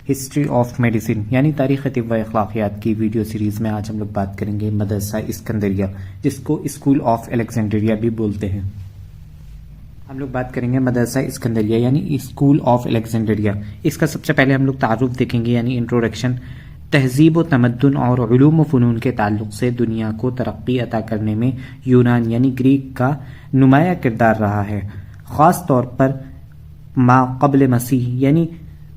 History of medicine یعنی تاریخ طب و اخلاقیات کی ویڈیو سیریز میں آج ہم لوگ بات کریں گے مدرسہ اسکندریہ، جس کو اسکول آف الیگزینڈریا بھی بولتے ہیں۔ ہم لوگ بات کریں گے مدرسہ اسکندریہ یعنی اسکول آف الیگزینڈریا۔ اس کا سب سے پہلے ہم لوگ تعارف دیکھیں گے یعنی انٹروڈکشن۔ تہذیب و تمدن اور علوم و فنون کے تعلق سے دنیا کو ترقی عطا کرنے میں یونان یعنی گریک کا نمایاں کردار رہا ہے، خاص طور پر ما قبل مسیح یعنی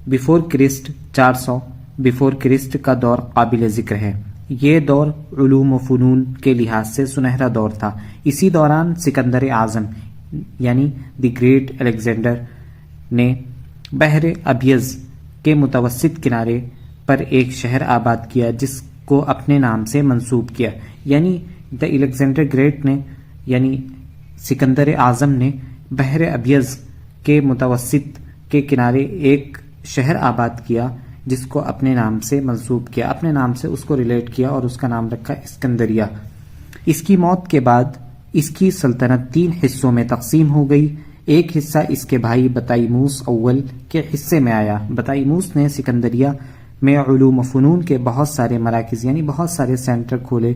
بیفور کرسٹ 400 بیفور کرسٹ کا دور قابل ذکر ہے۔ یہ دور علوم و فنون کے لحاظ سے سنہرا دور تھا۔ اسی دوران سکندر اعظم یعنی دی گریٹ الیگزینڈر نے بحر ابیض کے متوسط کنارے پر ایک شہر آباد کیا جس کو اپنے نام سے منسوب کیا، یعنی دی الیگزینڈر گریٹ نے یعنی سکندر اعظم نے بحر ابیض کے متوسط کے کنارے ایک شہر آباد کیا جس کو اپنے نام سے منسوب کیا، اپنے نام سے اس کو ریلیٹ کیا اور اس کا نام رکھا اسکندریہ۔ اس کی موت کے بعد اس کی سلطنت 3 حصوں میں تقسیم ہو گئی۔ ایک حصہ اس کے بھائی بطلیموس اول کے حصے میں آیا۔ بطلیموس نے سکندریہ میں علوم و فنون کے بہت سارے مراکز یعنی بہت سارے سینٹر کھولے،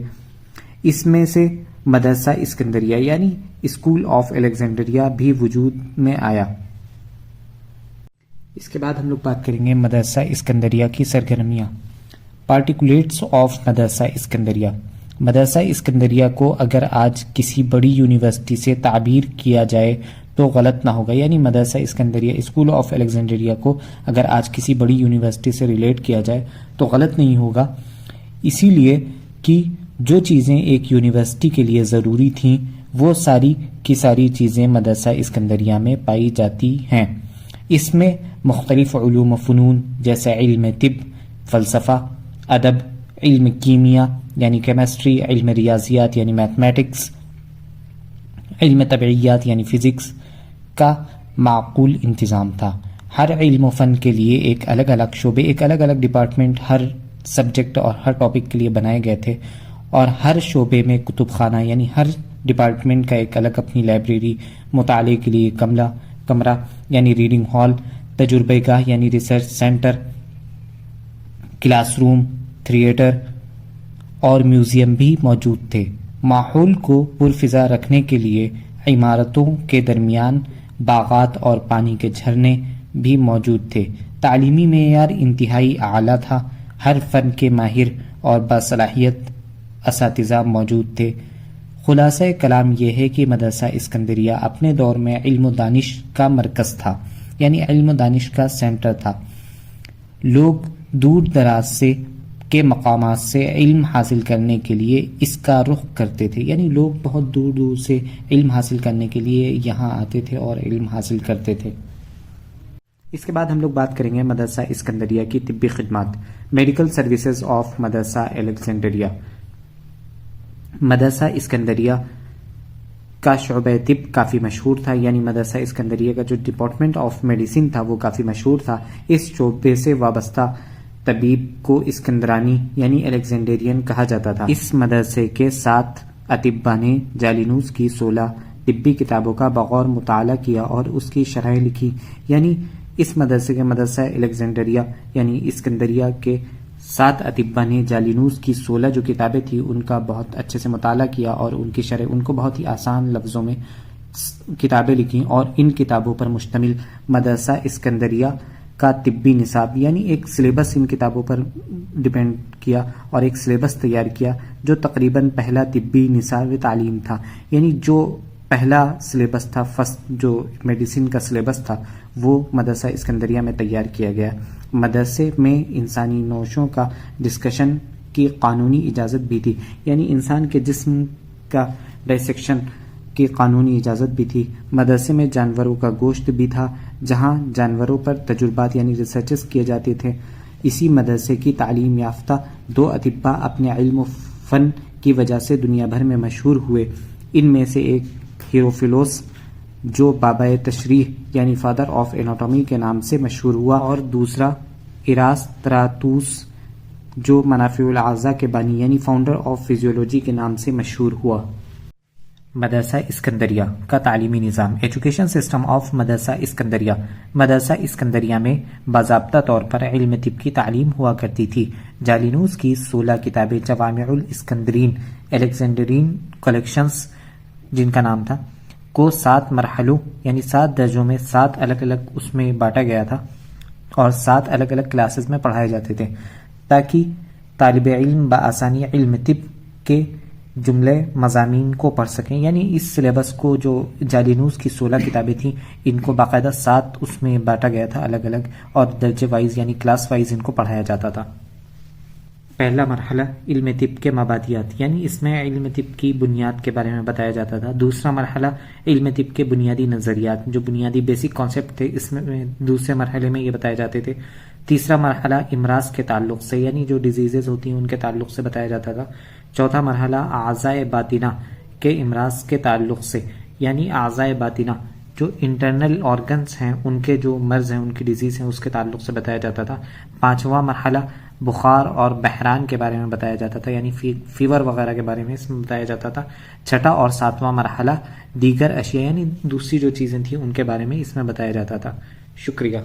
اس میں سے مدرسہ اسکندریہ یعنی اسکول آف الیگزینڈریا بھی وجود میں آیا۔ اس کے بعد ہم لوگ بات کریں گے مدرسہ اسکندریہ کی سرگرمیاں۔ پارٹیکولیٹس آف مدرسہ اسکندریہ۔ مدرسہ اسکندریہ کو اگر آج کسی بڑی یونیورسٹی سے تعبیر کیا جائے تو غلط نہ ہوگا، یعنی مدرسہ اسکندریہ اسکول آف الیگزینڈریا کو اگر آج کسی بڑی یونیورسٹی سے ریلیٹ کیا جائے تو غلط نہیں ہوگا، اسی لیے کہ جو چیزیں ایک یونیورسٹی کے لیے ضروری تھیں وہ ساری کی ساری چیزیں مدرسہ اسکندریہ میں پائی جاتی ہیں۔ اس میں مختلف علوم و فنون جیسے علم طب، فلسفہ، ادب، علم کیمیا یعنی کیمسٹری، علم ریاضیات یعنی میتھمیٹکس، علم طبعیات یعنی فزکس کا معقول انتظام تھا۔ ہر علم و فن کے لیے ایک الگ الگ شعبے، ایک الگ الگ ڈپارٹمنٹ ہر سبجیکٹ اور ہر ٹاپک کے لیے بنائے گئے تھے، اور ہر شعبے میں کتب خانہ یعنی ہر ڈپارٹمنٹ کا ایک الگ اپنی لائبریری، مطالعے کے لیے کمرہ یعنی ریڈنگ ہال، تجربہ گاہ یعنی research centre, class room, theatre اور میوزیم بھی موجود تھے۔ ماحول کو پرفضا رکھنے کے لیے عمارتوں کے درمیان باغات اور پانی کے جھرنے بھی موجود تھے۔ تعلیمی معیار انتہائی اعلیٰ تھا، ہر فن کے ماہر اور باصلاحیت اساتذہ موجود تھے۔ خلاصہ کلام یہ ہے کہ مدرسہ اسکندریہ اپنے دور میں علم و دانش کا مرکز تھا، یعنی علم و دانش کا سینٹر تھا۔ لوگ دور دراز کے مقامات سے علم حاصل کرنے کے لیے اس کا رخ کرتے تھے، یعنی لوگ بہت دور دور سے علم حاصل کرنے کے لیے یہاں آتے تھے اور علم حاصل کرتے تھے۔ اس کے بعد ہم لوگ بات کریں گے مدرسہ اسکندریہ کی طبی خدمات، میڈیکل سروسز آف مدرسہ الیگزینڈریا۔ مدرسہ اسکندریہ کا شعبہ طب کافی مشہور تھا، یعنی مدرسہ اسکندریہ کا جو ڈپارٹمنٹ آف میڈیسن تھا وہ کافی مشہور تھا۔ اس شعبے سے وابستہ طبیب کو اسکندرانی یعنی الیگزینڈرین کہا جاتا تھا۔ اس مدرسے کے 7 اطباء نے جالینوس کی 16 طبی کتابوں کا بغور مطالعہ کیا اور اس کی شرحیں لکھی، یعنی اس مدرسے کے مدرسہ الیگزینڈریا یعنی اسکندریہ کے 7 اطباء نے جالینوس کی 16 جو کتابیں تھیں ان کا بہت اچھے سے مطالعہ کیا اور ان کی شرح، ان کو بہت ہی آسان لفظوں میں کتابیں لکھیں، اور ان کتابوں پر مشتمل مدرسہ اسکندریہ کا طبی نصاب یعنی ایک سلیبس ان کتابوں پر ڈیپینڈ کیا اور ایک سلیبس تیار کیا جو تقریباً پہلا طبی نصاب تعلیم تھا، یعنی جو پہلا سلیبس تھا، فرسٹ جو میڈیسن کا سلیبس تھا وہ مدرسہ اسکندریہ میں تیار کیا گیا۔ مدرسے میں انسانی نوشوں کا ڈسکشن کی قانونی اجازت بھی تھی، یعنی انسان کے جسم کا ڈائسیکشن کی قانونی اجازت بھی تھی۔ مدرسے میں جانوروں کا گوشت بھی تھا، جہاں جانوروں پر تجربات یعنی ریسرچز کیے جاتے تھے۔ اسی مدرسے کی تعلیم یافتہ 2 اطباء اپنے علم و فن کی وجہ سے دنیا بھر میں مشہور ہوئے۔ ان میں سے ایک ہیروفیلوس جو بابائے تشریح یعنی فادر آف ایناٹومی کے نام سے مشہور ہوا، اور دوسرا ایراسطراتوس جو منافع الاعضاء کے بانی یعنی فاؤنڈر آف فزیولوجی کے نام سے مشہور ہوا۔ مدرسہ اسکندریہ کا تعلیمی نظام. ایجوکیشن سسٹم آف مدرسہ اسکندریہ. مدرسہ اسکندریہ میں باضابطہ طور پر علم طب کی تعلیم ہوا کرتی تھی. جالینوس کی 16 کتابیں جوامع الاسکندرین الیگزینڈرین کلیکشنز جن کا نام تھا کو 7 مرحلوں یعنی 7 درجوں میں 7 الگ الگ اس میں بانٹا گیا تھا اور 7 الگ الگ کلاسز میں پڑھائے جاتے تھے تاکہ طالب علم بآسانی علم طب کے جملے مضامین کو پڑھ سکیں. یعنی اس سلیبس کو جو جالینوس کی 16 کتابیں تھیں ان کو باقاعدہ 7 اس میں بانٹا گیا تھا الگ الگ اور درجے وائز یعنی کلاس وائز ان کو پڑھایا جاتا تھا. پہلا مرحلہ علم طب کے مبادیات یعنی اس میں علم طب کی بنیاد کے بارے میں بتایا جاتا تھا. دوسرا مرحلہ علم طب کے بنیادی نظریات جو بنیادی بیسک کانسیپٹ تھے اس میں دوسرے مرحلے میں یہ بتائے جاتے تھے. تیسرا مرحلہ امراض کے تعلق سے یعنی جو ڈیزیزز ہوتی ہیں ان کے تعلق سے بتایا جاتا تھا. چوتھا مرحلہ اعضائے باطنہ کے امراض کے تعلق سے یعنی اعضائے باطنہ جو انٹرنل آرگنز ہیں ان کے جو مرض ہیں ان کی ڈیزیز ہیں اس کے تعلق سے بتایا جاتا تھا. پانچواں مرحلہ بخار اور بحران کے بارے میں بتایا جاتا تھا یعنی فیور وغیرہ کے بارے میں اس میں بتایا جاتا تھا. چھٹا اور ساتواں مرحلہ دیگر اشیاء یعنی دوسری جو چیزیں تھیں ان کے بارے میں اس میں بتایا جاتا تھا. شکریہ.